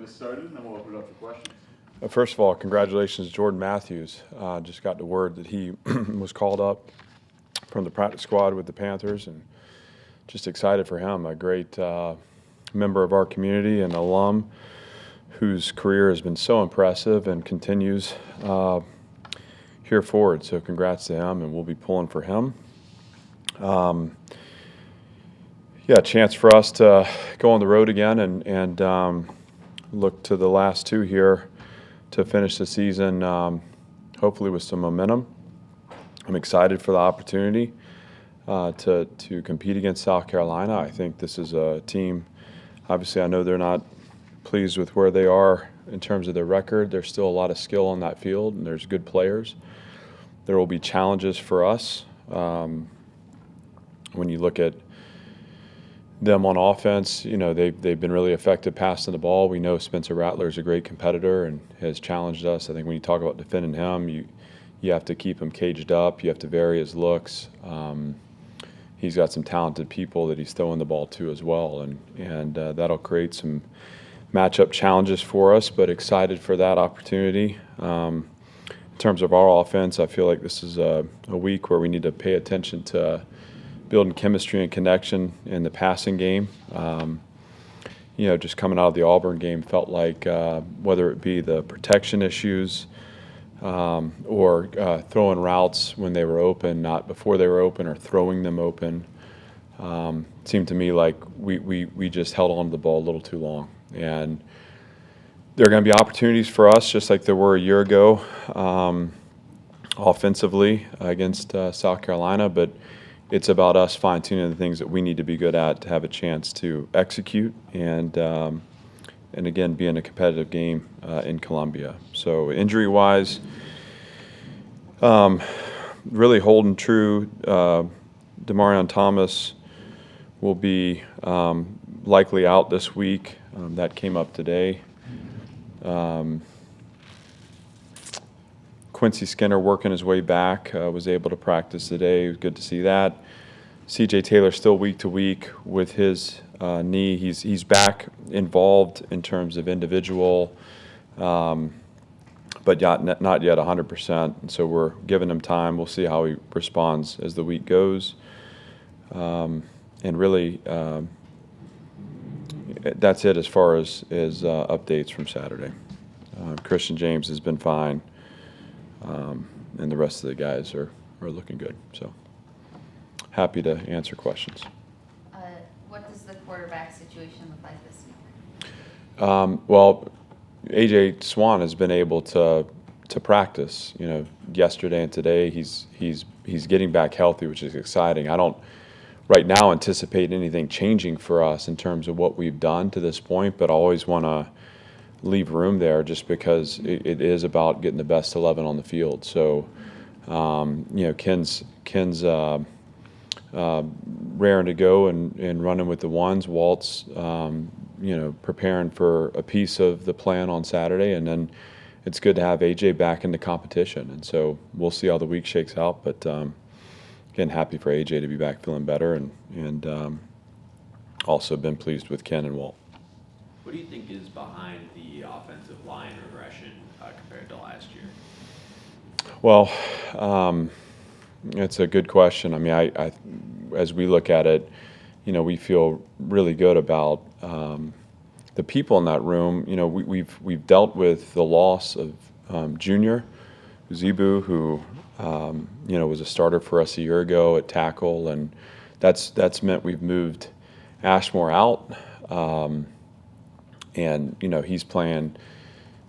get us started, and then we'll open it up for questions. First of all, congratulations, Jordan Matthews. Just got the word that he was called up from the practice squad with the Panthers, and just excited for him. A great member of our community and alum whose career has been so impressive and continues here forward. So congrats to him, and we'll be pulling for him. Yeah, a chance for us to go on the road again and look to the last two here to finish the season, hopefully with some momentum. I'm excited for the opportunity to compete against South Carolina. I think this is a team, obviously I know they're not pleased with where they are in terms of their record. There's still a lot of skill on that field, and there's good players. There will be challenges for us. When you look at them on offense, you know, they've been really effective passing the ball. We know Spencer Rattler is a great competitor and has challenged us. I think when you talk about defending him, you have to keep him caged up. You have to vary his looks. He's got some talented people that he's throwing the ball to as well, and that'll create some matchup challenges for us, but excited for that opportunity. In terms of our offense, I feel like this is a week where we need to pay attention to building chemistry and connection in the passing game. You know, just coming out of the Auburn game, felt like whether it be the protection issues or throwing routes when they were open, not before they were open, or throwing them open, seemed to me like we just held on to the ball a little too long. And there are going to be opportunities for us, just like there were a year ago, offensively against South Carolina, but it's about us fine-tuning the things that we need to be good at to have a chance to execute and again, be in a competitive game in Columbia. So injury-wise, really holding true. Demarion Thomas will be likely out this week. That came up today. Quincy Skinner working his way back, was able to practice today. It was good to see that. C.J. Taylor still week to week with his knee. He's back involved in terms of individual, but not yet 100%. And so we're giving him time. We'll see how he responds as the week goes. And really, that's it as far as updates from Saturday. Christian James has been fine. And the rest of the guys are looking good. So happy to answer questions. What does the quarterback situation look like this week? Well, A.J. Swan has been able to practice. You know, yesterday and today he's getting back healthy, which is exciting. I don't right now anticipate anything changing for us in terms of what we've done to this point, but I always want to leave room there just because it is about getting the best 11 on the field. So, you know, Ken's raring to go and running with the ones. Walt's, you know, preparing for a piece of the plan on Saturday, and then it's good to have AJ back in the competition. And so we'll see how the week shakes out. But again, happy for AJ to be back feeling better, and also been pleased with Ken and Walt. What do you think is behind the offensive line regression compared to last year? Well, it's a good question. I mean, I as we look at it, you know, we feel really good about the people in that room. You know, we've dealt with the loss of Junior Zebu, who you know, was a starter for us a year ago at tackle, and that's meant we've moved Ashmore out. And, you know, he's playing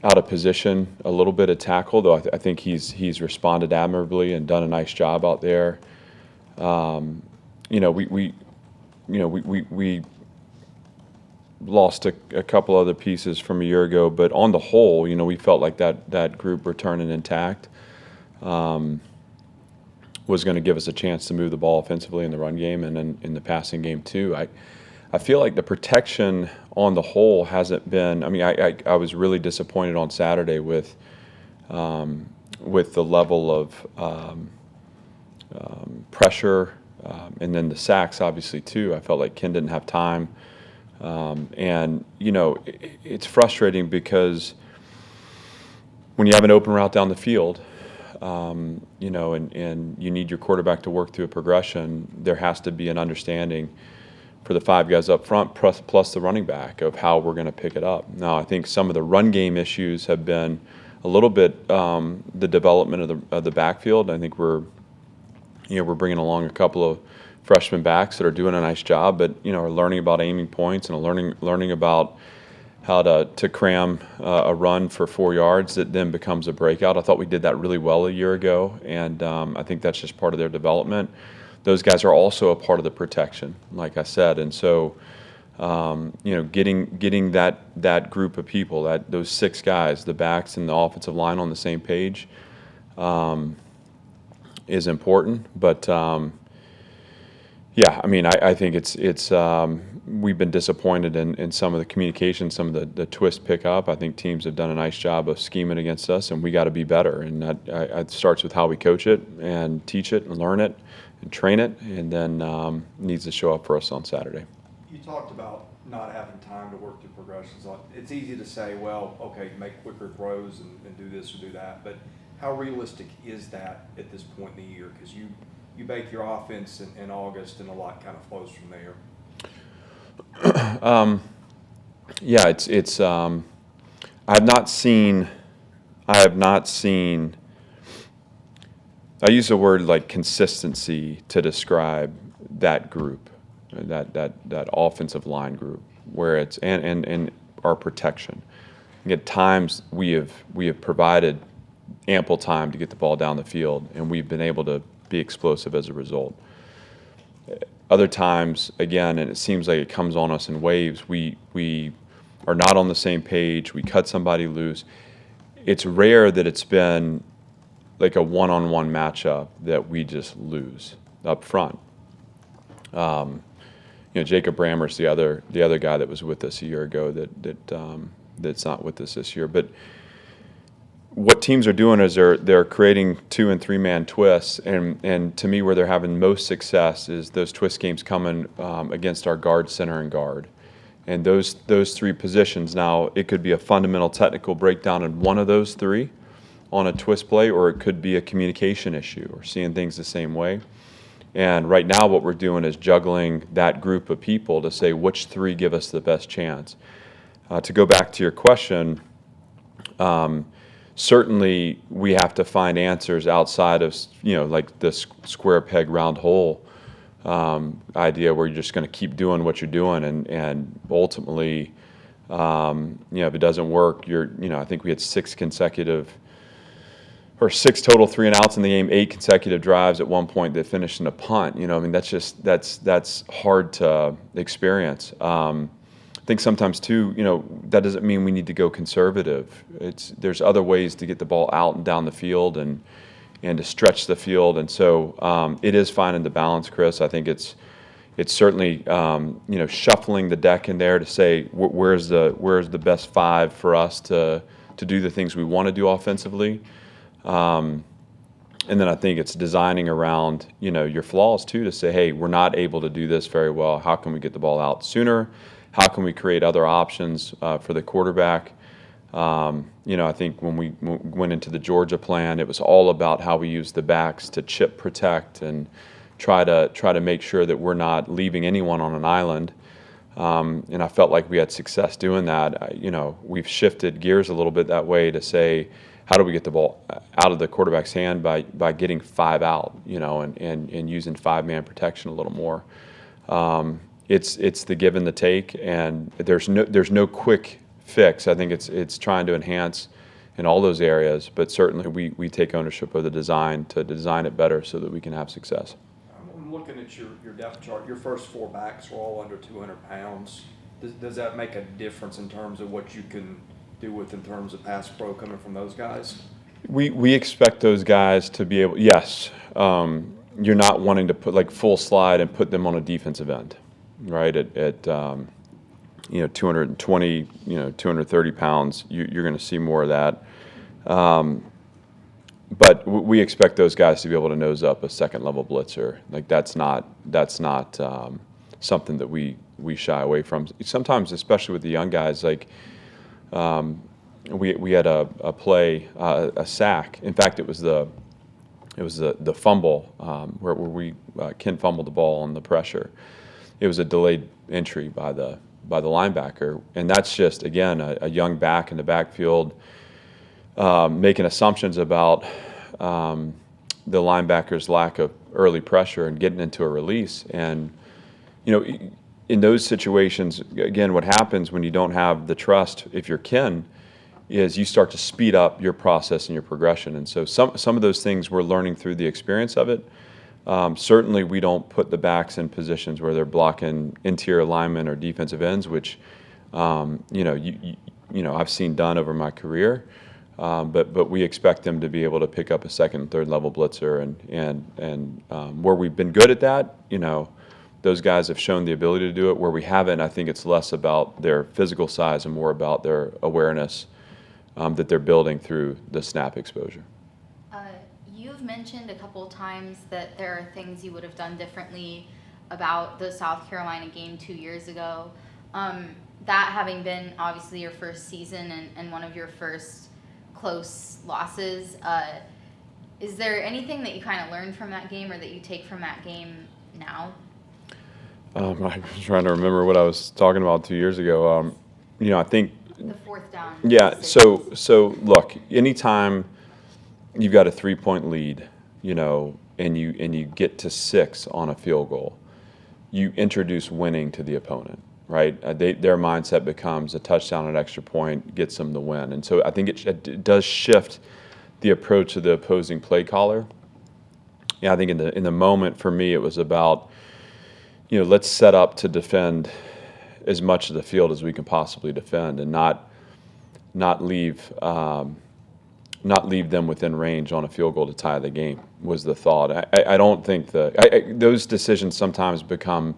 out of position a little bit at tackle, though I think he's responded admirably and done a nice job out there. You know, we lost a couple other pieces from a year ago, but on the whole, you know, we felt like that group returning intact was going to give us a chance to move the ball offensively in the run game and then in the passing game too. I feel like the protection on the whole hasn't been. I mean, I was really disappointed on Saturday with the level of pressure and then the sacks, obviously too. I felt like Ken didn't have time And, it's frustrating because when you have an open route down the field, and you need your quarterback to work through a progression, there has to be an understanding for the five guys up front plus the running back of how we're going to pick it up. Now, I think some of the run game issues have been a little bit the development of the backfield. I think we're bringing along a couple of freshman backs that are doing a nice job, but are learning about aiming points and learning about how to cram a run for 4 yards that then becomes a breakout. I thought we did that really well a year ago, and I think that's just part of their development. Those guys are also a part of the protection, like I said, and so getting that group of people, those 6 guys, the backs and the offensive line on the same page, is important. But I think it's we've been disappointed in some of the communication, some of the twist pickup. I think teams have done a nice job of scheming against us, and we got to be better. And that it starts with how we coach it and teach it and learn it and train it, and then needs to show up for us on Saturday. You talked about not having time to work through progressions. It's easy to say, well, okay, make quicker throws and do this or do that, but how realistic is that at this point in the year? Because you bake your offense in August, and a lot kind of flows from there. It's I have not seen. I use the word like consistency to describe that group, that offensive line group, where it's and our protection. And at times we have provided ample time to get the ball down the field, and we've been able to be explosive as a result. Other times, again, and it seems like it comes on us in waves, we are not on the same page, we cut somebody loose. It's rare that it's been like a one-on-one matchup that we just lose up front. Jacob Brammer's the other guy that was with us a year ago that's not with us this year. But what teams are doing is they're creating 2- and 3-man twists, and to me, where they're having most success is those twist games coming against our guard, center, and guard. And those 3 positions, now it could be a fundamental technical breakdown in one of those 3 on a twist play, or it could be a communication issue or seeing things the same way. And right now what we're doing is juggling that group of people to say which 3 give us the best chance. To go back to your question, certainly we have to find answers outside of, like this square peg round hole idea where you're just going to keep doing what you're doing, and ultimately, if it doesn't work, I think we had 6 total 3-and-outs in the game, 8 consecutive drives at one point that finished in a punt. That's hard to experience. I think sometimes too, that doesn't mean we need to go conservative. There's other ways to get the ball out and down the field and to stretch the field, and so it is finding the balance, Chris. I think it's certainly shuffling the deck in there to say where's the best 5 for us to do the things we want to do offensively. And then I think it's designing around, your flaws too, to say, hey, we're not able to do this very well. How can we get the ball out sooner? How can we create other options for the quarterback? I think when we went into the Georgia plan, it was all about how we use the backs to chip protect and try to make sure that we're not leaving anyone on an island. And I felt like we had success doing that. We've shifted gears a little bit that way to say, how do we get the ball out of the quarterback's hand by getting 5 out, and using 5-man protection a little more. It's the give and the take, and there's no quick fix. I think it's trying to enhance in all those areas, but certainly we take ownership of the design to design it better so that we can have success. I'm looking at your depth chart. Your first 4 backs were all under 200 pounds. Does that make a difference in terms of what you can do with in terms of pass pro coming from those guys? We expect those guys to be able. Yes, you're not wanting to put like full slide and put them on a defensive end, right? At 220, 230 pounds, you're going to see more of that. But we expect those guys to be able to nose up a second level blitzer. Like that's not something that we we shy away from. Sometimes, especially with the young guys, like we had a play, a sack. In fact, it was the fumble where we Ken fumbled the ball on the pressure. It was a delayed entry by the linebacker, and that's just again a young back in the backfield making assumptions about the linebacker's lack of early pressure and getting into a release. And in those situations, again, what happens when you don't have the trust, if you're Ken, is you start to speed up your process and your progression. And so some of those things we're learning through the experience of it. Certainly, we don't put the backs in positions where they're blocking interior linemen or defensive ends, which I've seen done over my career. But we expect them to be able to pick up a second and third level blitzer, and where we've been good at that, those guys have shown the ability to do it. Where we haven't, I think it's less about their physical size and more about their awareness that they're building through the snap exposure. You've mentioned a couple times that there are things you would have done differently about the South Carolina game 2 years ago. That having been obviously your first season and one of your first close losses, is there anything that you kind of learned from that game or that you take from that game now? I'm trying to remember what I was talking about 2 years ago. I think The fourth down. Yeah. decisions. So look, anytime you've got a 3-point lead, and you get to 6 on a field goal, you introduce winning to the opponent, right? Their mindset becomes a touchdown, an extra point gets them the win, and so I think it does shift the approach of the opposing play caller. Yeah, I think in the moment for me it was about, let's set up to defend as much of the field as we can possibly defend, and not leave them within range on a field goal to tie the game was the thought. I don't think those decisions sometimes become,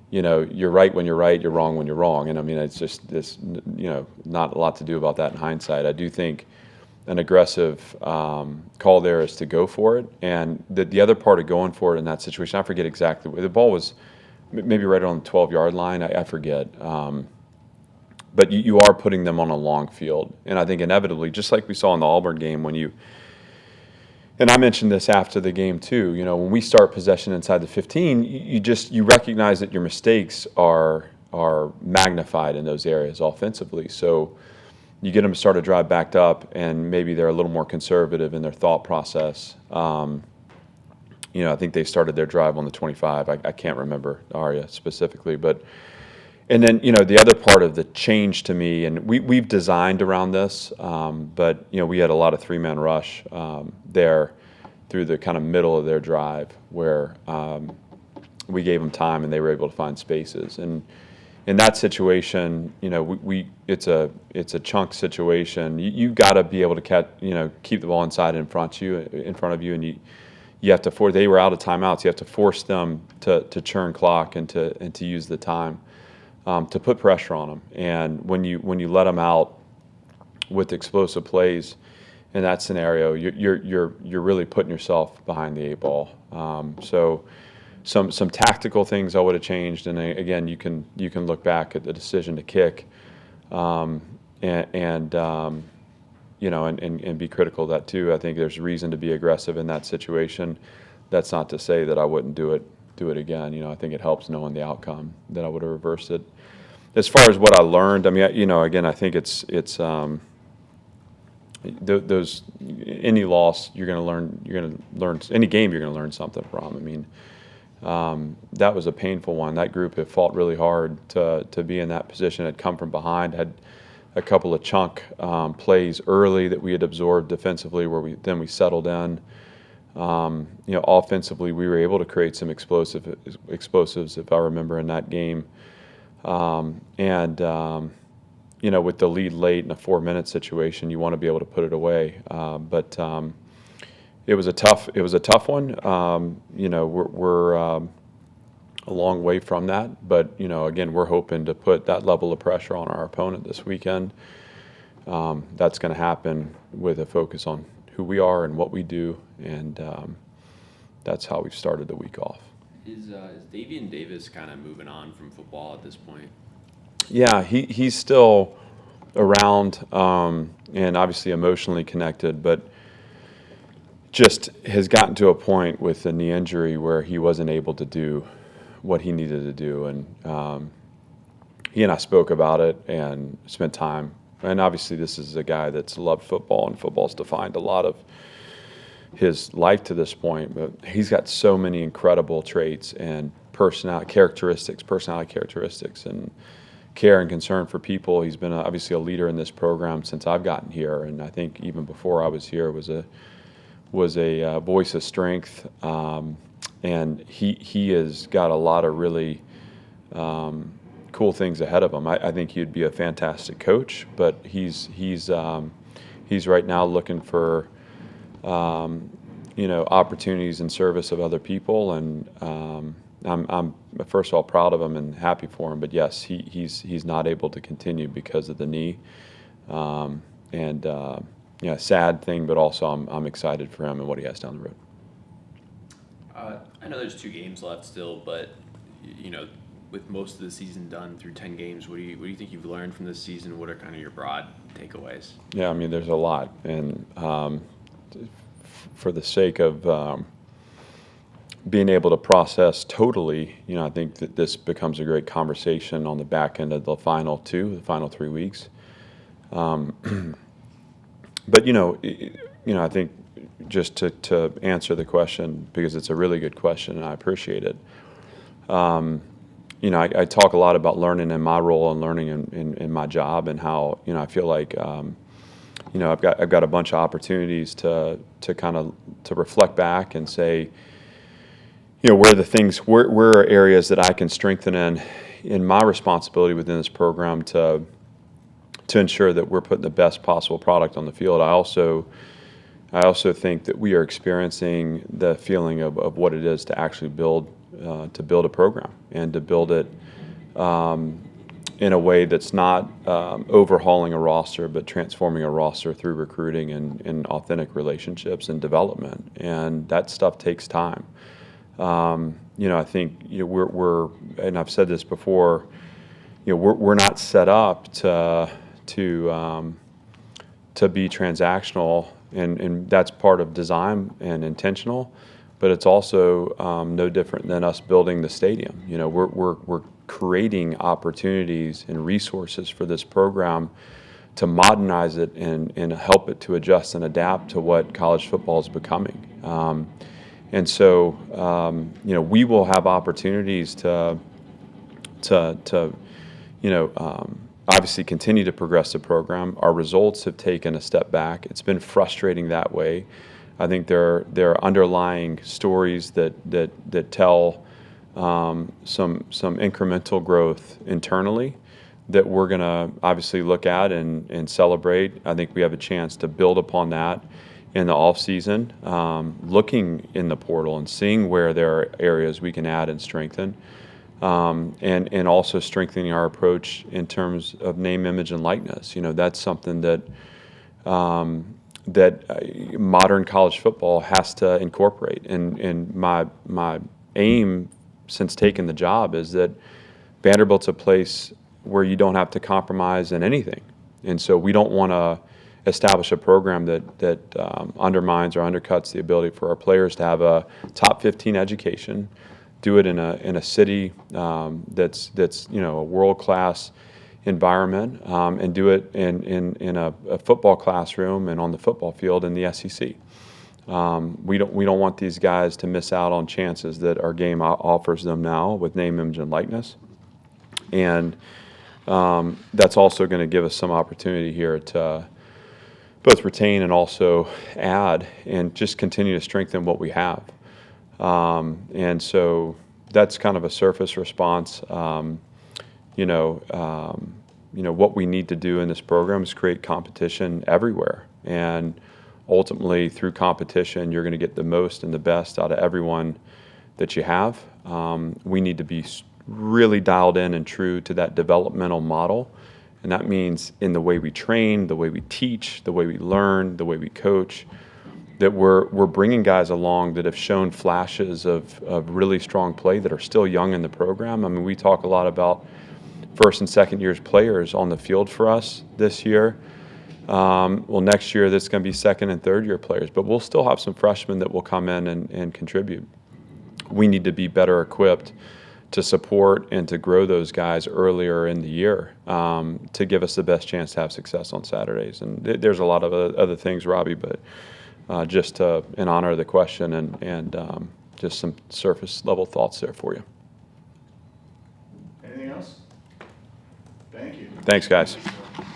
you're right when you're right, you're wrong when you're wrong, and I mean it's just this, not a lot to do about that in hindsight. I do think an aggressive call there is to go for it, and the other part of going for it in that situation, I forget exactly where the ball was. Maybe right on the 12-yard line, I forget. But you are putting them on a long field. And I think inevitably, just like we saw in the Auburn game, and I mentioned this after the game too, when we start possession inside the 15, you recognize that your mistakes are magnified in those areas offensively. So you get them to start a drive backed up, and maybe they're a little more conservative in their thought process. I think they started their drive on the 25. I can't remember Aria specifically, and then the other part of the change to me, and we've designed around this, but we had a lot of 3-man rush there through the kind of middle of their drive where we gave them time and they were able to find spaces. And in that situation, it's a chunk situation. You've got to be able to keep the ball inside in front of you, and you have to they were out of timeouts. You have to force them to churn clock and to use the time to put pressure on them. And when you let them out with explosive plays in that scenario, you're really putting yourself behind the 8 ball. So some tactical things I would have changed. And again, you can look back at the decision to kick, and be critical of that too. I think there's reason to be aggressive in that situation. That's not to say that I wouldn't do it again. I think it helps knowing the outcome that I would have reversed it. As far as what I learned, I mean, again, I think it's those any loss you're going to learn any game you're going to learn something from. I mean, that was a painful one. That group had fought really hard to be in that position. Had come from behind, had a couple of chunk plays early that we had absorbed defensively, where we settled in. Offensively, we were able to create some explosives, if I remember, in that game. With the lead late in a 4-minute situation, you want to be able to put it away. But it was a tough one. We're a long way from that, but again, we're hoping to put that level of pressure on our opponent this weekend. That's going to happen with a focus on who we are and what we do, and that's how we've started the week off. Is Daven Davis kind of moving on from football at this point? Yeah, he's still around, and obviously emotionally connected, but just has gotten to a point with the knee injury where he wasn't able to do what he needed to do. And he and I spoke about it and spent time. And obviously, this is a guy that's loved football, and football's defined a lot of his life to this point. But he's got so many incredible traits and personality characteristics, and care and concern for people. He's been obviously a leader in this program since I've gotten here, and I think even before I was here was a voice of strength, and he has got a lot of really cool things ahead of him. I think he'd be a fantastic coach, but he's right now looking for opportunities in service of other people, and I'm first of all proud of him and happy for him. But yes, he's not able to continue because of the knee, and sad thing, but also I'm excited for him and what he has down the road. I know there's 2 games left still, but with most of the season done through 10 games, what do you think you've learned from this season? What are kind of your broad takeaways? Yeah, I mean, there's a lot, and for the sake of being able to process totally, I think that this becomes a great conversation on the back end of the final 3 weeks. But I think just to answer the question, because it's a really good question and I appreciate it. I talk a lot about learning in my role and learning in my job, and how I feel like I've got a bunch of opportunities to kind of to reflect back and say, where are areas that I can strengthen in my responsibility within this program to ensure that we're putting the best possible product on the field. I also think that we are experiencing the feeling of what it is to actually build a program, and to build it in a way that's not overhauling a roster, but transforming a roster through recruiting and authentic relationships and development. And that stuff takes time. I think we're and I've said this before. We're not set up to be transactional, and that's part of design and intentional, but it's also no different than us building the stadium. We're creating opportunities and resources for this program to modernize it and help it to adjust and adapt to what college football is becoming. And so we will have opportunities to obviously continue to progress the program. Our results have taken a step back. It's been frustrating that way. I think there are underlying stories that tell some incremental growth internally that we're going to obviously look at and celebrate. I think we have a chance to build upon that in the off season, looking in the portal and seeing where there are areas we can add and strengthen. And also strengthening our approach in terms of name, image, and likeness. That's something that modern college football has to incorporate. And my aim since taking the job is that Vanderbilt's a place where you don't have to compromise in anything. And so we don't want to establish a program that undermines or undercuts the ability for our players to have a top 15 education, do it in a city that's a world-class environment, and do it in a football classroom and on the football field in the SEC. We don't want these guys to miss out on chances that our game offers them now with name, image, and likeness. And that's also going to give us some opportunity here to both retain and also add and just continue to strengthen what we have. And so that's kind of a surface response. What we need to do in this program is create competition everywhere. And ultimately, through competition, you're going to get the most and the best out of everyone that you have. We need to be really dialed in and true to that developmental model. And that means in the way we train, the way we teach, the way we learn, the way we coach, that we're bringing guys along that have shown flashes of really strong play that are still young in the program. I mean, we talk a lot about first and second years players on the field for us this year. Well, next year that's going to be second and third year players, but we'll still have some freshmen that will come in and contribute. We need to be better equipped to support and to grow those guys earlier in the year to give us the best chance to have success on Saturdays. And there's a lot of other things, Robbie, but just in honor of the question and just some surface level thoughts there for you. Anything else? Thank you. Thanks, guys.